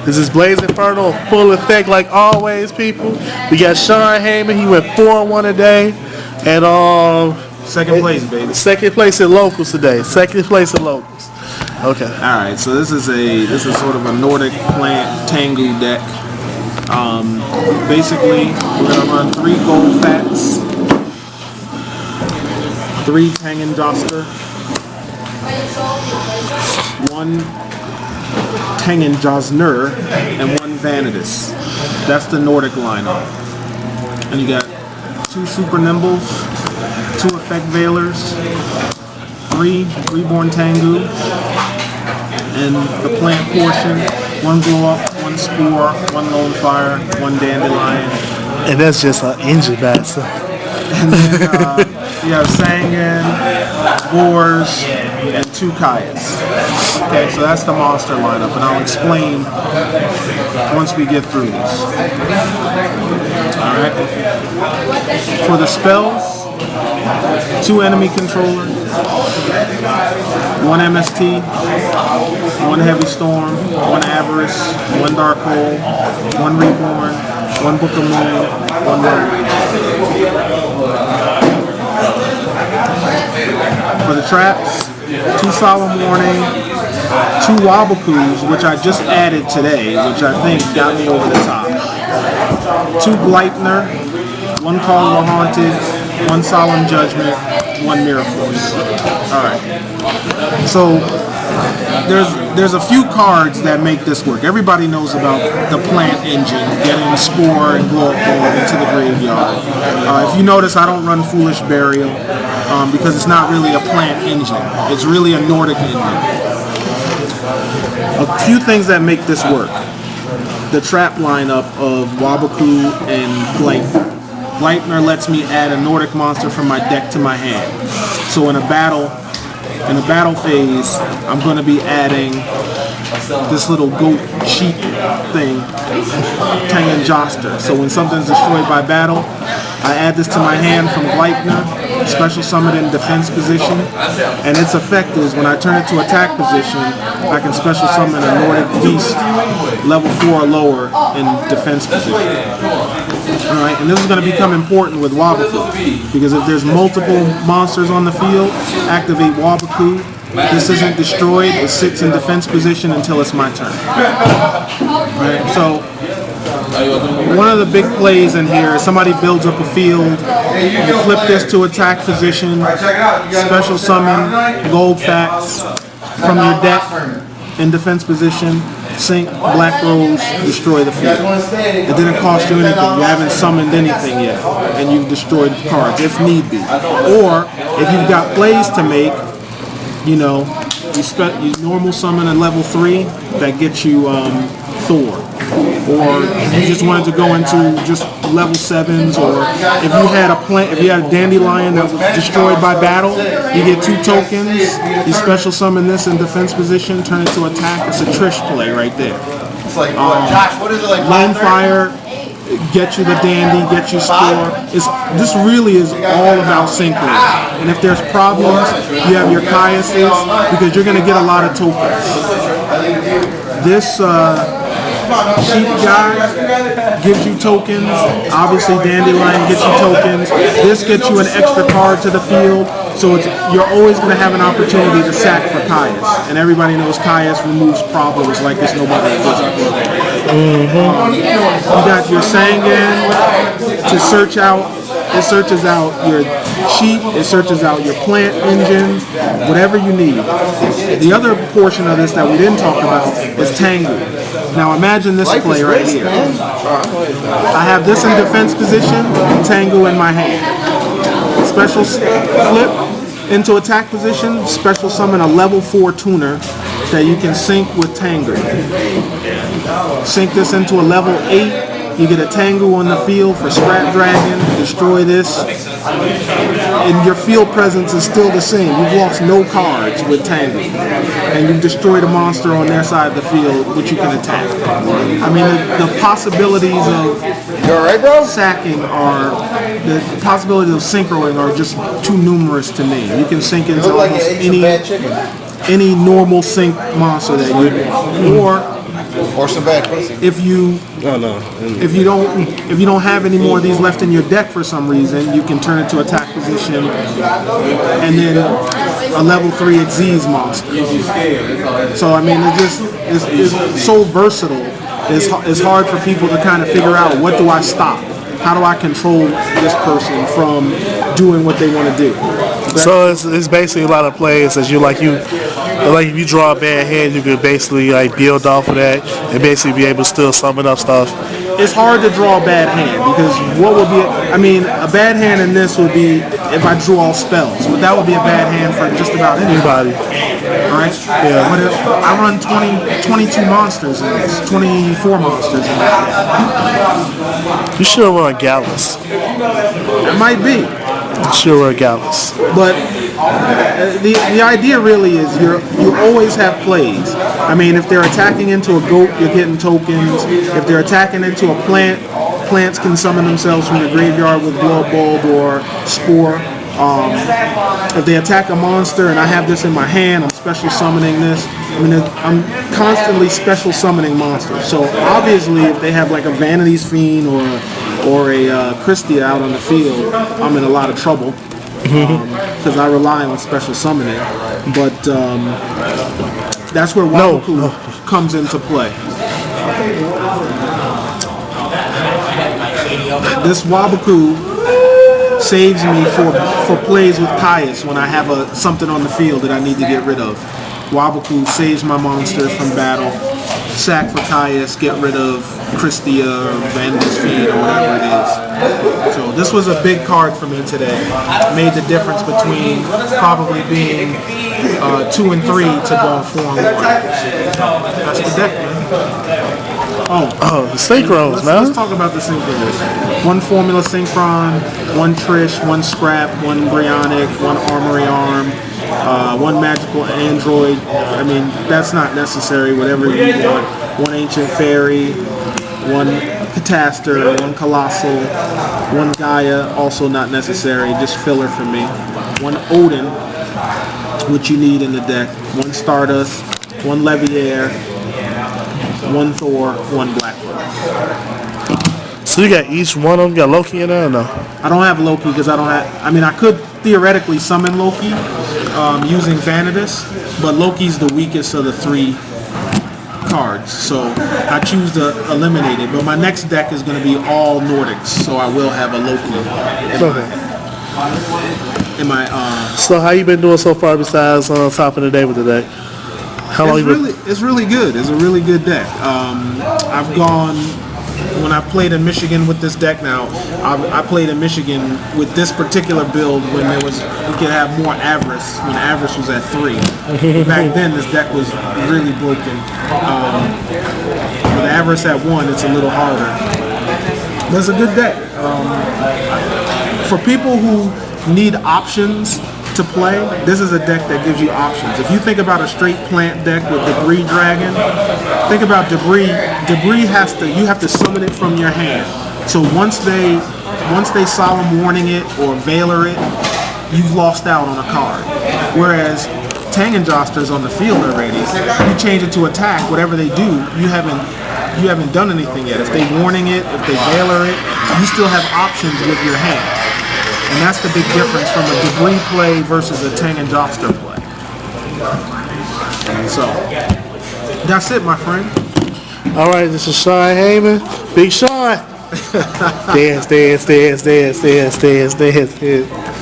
This is Blaze Inferno, full effect like always, people. We got Sean Heyman. He went 4-1 today, and second place, baby. Second place in locals today. Second place in locals. Okay. All right. So this is sort of a Nordic plant Tengu deck. Basically, we're gonna run 3 gold fats, 3 Tangen Joster, 1 Tangen Josner, and 1 Vanitas. That's the Nordic lineup. And you got 2 Super Nimbles, 2 Effect Veilers, 3 Reborn Tengu, and the plant portion, 1 Glow Up, 1 Spore, 1 Lone Fire, 1 Dandelion. And that's just an engine bat stuff. And then you have Sangan, Boars, and 2 Kayas. Okay, so that's the monster lineup, and I'll explain once we get through this. Alright. For the spells, 2 enemy controllers, 1 MST, 1 Heavy Storm, 1 Avarice, 1 Dark Hole, 1 Reborn, 1 Book of Moon, 1 Rogue. For the traps, 2 Solemn Warning, 2 Wabakus, which I just added today, which I think got me over the top. 2 Gleipnir, 1 Call of the Haunted, 1 Solemn Judgment, 1 Mirror Force. Alright. So there's a few cards that make this work. Everybody knows about the plant engine, getting Spore and Glow Up Ball into the graveyard. If you notice, I don't run Foolish Burial because it's not really a plant engine. It's really a Nordic engine. A few things that make this work. The trap lineup of Wabaku and Gleipnir. Gleipnir lets me add a Nordic monster from my deck to my hand. So in a battle phase, I'm going to be adding this little goat sheep thing, Tangen Joster. So when something's destroyed by battle, I add this to my hand from Gleipnir, special summon in defense position, and its effect is when I turn it to attack position, I can special summon a Nordic beast level 4 or lower in defense position. Alright, and this is going to become important with Wabaku, because if there's multiple monsters on the field, activate Wabaku. This isn't destroyed, it sits in defense position until it's my turn. Alright, so one of the big plays in here is somebody builds up a field, you flip this to attack position, special summon gold facts from your deck in defense position, sink, Black Rose, destroy the field. It didn't cost you anything. You haven't summoned anything yet, and you've destroyed cards if need be. Or if you've got plays to make, you know, you normal summon a level 3 that gets you Thor. Or you just wanted to go into just level 7s, or if you had a Dandelion that was destroyed by battle, you get 2 tokens, you special summon this in defense position, turn it to attack. It's a Trish play right there. Lone Fire, get you the Dandy, get you Spore. This really is all about synchro. And if there's problems, you have your Caiuses, because you're going to get a lot of tokens. This Sheep guy gives you tokens. Obviously, Dandelion gets you tokens. This gets you an extra card to the field. So you're always going to have an opportunity to sack for Caius. And everybody knows Caius removes problems like it's nobody business. You got your Sangan to search out. It searches out your sheep, it searches out your plant engine, whatever you need. The other portion of this that we didn't talk about is Tengu. Now imagine this play right here. I have this in defense position, Tengu in my hand. Special flip into attack position, special summon a level 4 tuner that you can sync with Tengu. Sync this into a level 8. You get a Tengu on the field for Scrap Dragon, destroy this, and your field presence is still the same. You've lost no cards with Tengu, and you've destroyed a monster on their side of the field which you can attack. I mean, the possibilities of sacking the possibilities of synchroing are just too numerous to name. You can sync into almost any normal sync monster that you want. Or Or some bad pussy. If you if you don't have any more of these left in your deck for some reason, you can turn it to attack position, and then a level 3 Xyz monster. So I mean, it's so versatile. It's hard for people to kind of figure out, what do I stop? How do I control this person from doing what they want to do? So it's basically a lot of plays that like if you draw a bad hand, you could basically like build off of that and basically be able to still summon up stuff. It's hard to draw a bad hand because what would be, I mean, a bad hand in this would be if I drew all spells. But that would be a bad hand for just about anybody. Right? Yeah. But I run 22 monsters in this, 24 monsters in this. You should run Gallus. It might be. You should run Gallus. But the idea really is you always have plays. I mean, if they're attacking into a goat, you're getting tokens. If they're attacking into a plant, plants can summon themselves from the graveyard with Blood Bulb or Spore. If they attack a monster and I have this in my hand, I'm special summoning this. I mean, I'm constantly special summoning monsters. So obviously, if they have like a Vanity's Fiend or a Christia out on the field, I'm in a lot of trouble because I rely on special summoning. But that's where Waboku comes into play. This Waboku saves me for plays with Caius when I have something on the field that I need to get rid of. Waboku saves my monsters from battle. Sack for Caius, get rid of Christia or Vandal's Fiend or whatever it is. So this was a big card for me today. Made the difference between probably being 2 and 3 to going 4 and 1. That's the deck, man. Oh, the synchros, man. Let's talk about the synchros. 1 Formula Synchron, 1 Trish, 1 Scrap, 1 Brionic, 1 Armory Arm, 1 Magical Android. I mean, that's not necessary, whatever you want. 1 Ancient Fairy, 1 Cataster, 1 Colossal, 1 Gaia, also not necessary, just filler for me. 1 Odin, which you need in the deck. 1 Stardust, 1 Leviair, 1 Thor, 1 Blackbird. So you got each one of them. You got Loki in there or no? I don't have Loki because I don't have. I mean, I could theoretically summon Loki using Vanitas, but Loki's the weakest of the 3 cards, so I choose to eliminate it. But my next deck is going to be all Nordics, so I will have a Loki in my. So how you been doing so far besides top of the day with the deck? How long It's really good. It's a really good deck. I've gone. When I played in Michigan with this deck now, I played in Michigan with this particular build when we could have more Avarice, when Avarice was at 3. Back then, this deck was really broken. With Avarice at 1, it's a little harder. But it's a good deck. For people who need options to play, this is a deck that gives you options. If you think about a straight plant deck with Debris Dragon, think about Debris. Debris you have to summon it from your hand. So once they Solemn Warning it or Veiler it, you've lost out on a card. Whereas Tangenjoster's on the field already. You change it to attack, whatever they do, you haven't done anything yet. If they Warning it, if they Veiler it, you still have options with your hand. And that's the big difference from a Debris play versus a Tangenjoster play. So, that's it, my friend. All right, this is Sean Heyman. Big Sean. Dance, dance, dance, dance, dance, dance, dance.